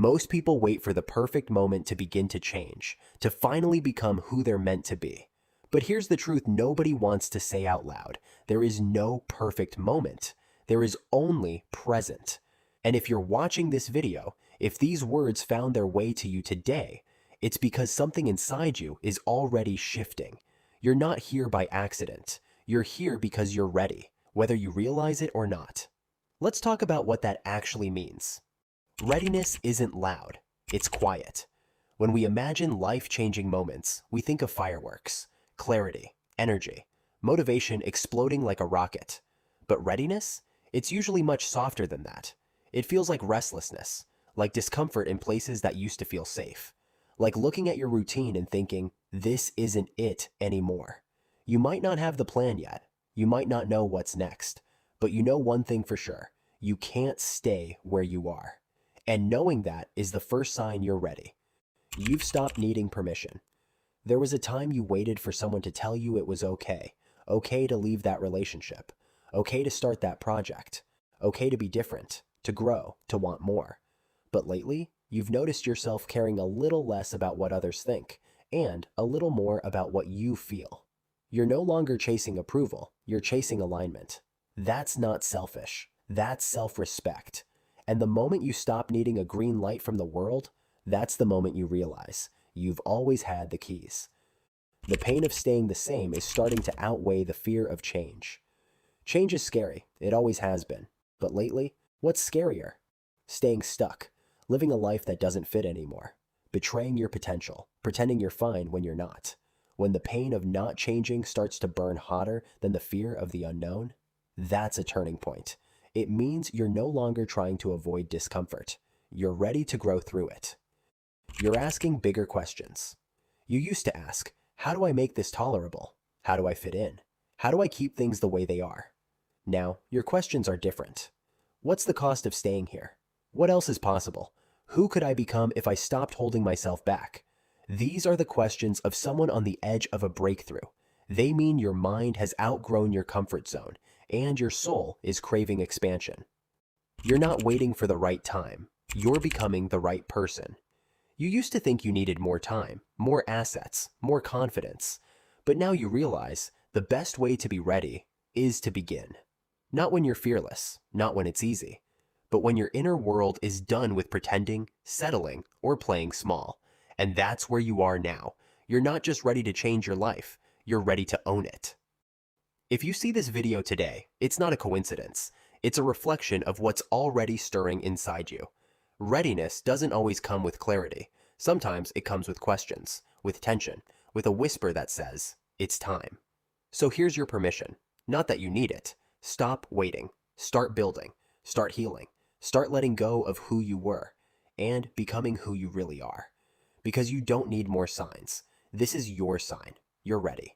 Most people wait for the perfect moment to begin to change, to finally become who they're meant to be. But here's the truth nobody wants to say out loud. There is no perfect moment. There is only present. And if you're watching this video, if these words found their way to you today, it's because something inside you is already shifting. You're not here by accident. You're here because you're ready, whether you realize it or not. Let's talk about what that actually means. Readiness isn't loud, it's quiet. When we imagine life-changing moments, we think of fireworks, clarity, energy, motivation exploding like a rocket. But readiness? It's usually much softer than that. It feels like restlessness, like discomfort in places that used to feel safe, like looking at your routine and thinking, this isn't it anymore. You might not have the plan yet, you might not know what's next, but you know one thing for sure, you can't stay where you are. And knowing that is the first sign you're ready. You've stopped needing permission. There was a time you waited for someone to tell you it was okay. Okay to leave that relationship. Okay to start that project. Okay to be different, to grow, to want more. But lately, you've noticed yourself caring a little less about what others think, and a little more about what you feel. You're no longer chasing approval, you're chasing alignment. That's not selfish. That's self-respect. And the moment you stop needing a green light from the world, that's the moment you realize you've always had the keys. The pain of staying the same is starting to outweigh the fear of change. Change is scary, it always has been. But lately, what's scarier? Staying stuck, living a life that doesn't fit anymore, betraying your potential, pretending you're fine when you're not. When the pain of not changing starts to burn hotter than the fear of the unknown, that's a turning point. It means you're no longer trying to avoid discomfort. You're ready to grow through it. You're asking bigger questions. You used to ask, how do I make this tolerable? How do I fit in? How do I keep things the way they are? Now, your questions are different. What's the cost of staying here? What else is possible? Who could I become if I stopped holding myself back? These are the questions of someone on the edge of a breakthrough. They mean your mind has outgrown your comfort zone, and your soul is craving expansion. You're not waiting for the right time. You're becoming the right person. You used to think you needed more time, more assets, more confidence. But now you realize the best way to be ready is to begin. Not when you're fearless, not when it's easy, but when your inner world is done with pretending, settling, or playing small. And that's where you are now. You're not just ready to change your life, you're ready to own it. If you see this video today, it's not a coincidence. It's a reflection of what's already stirring inside you. Readiness doesn't always come with clarity. Sometimes it comes with questions, with tension, with a whisper that says, it's time. So here's your permission. Not that you need it. Stop waiting. Start building. Start healing. Start letting go of who you were and becoming who you really are. Because you don't need more signs. This is your sign. You're ready.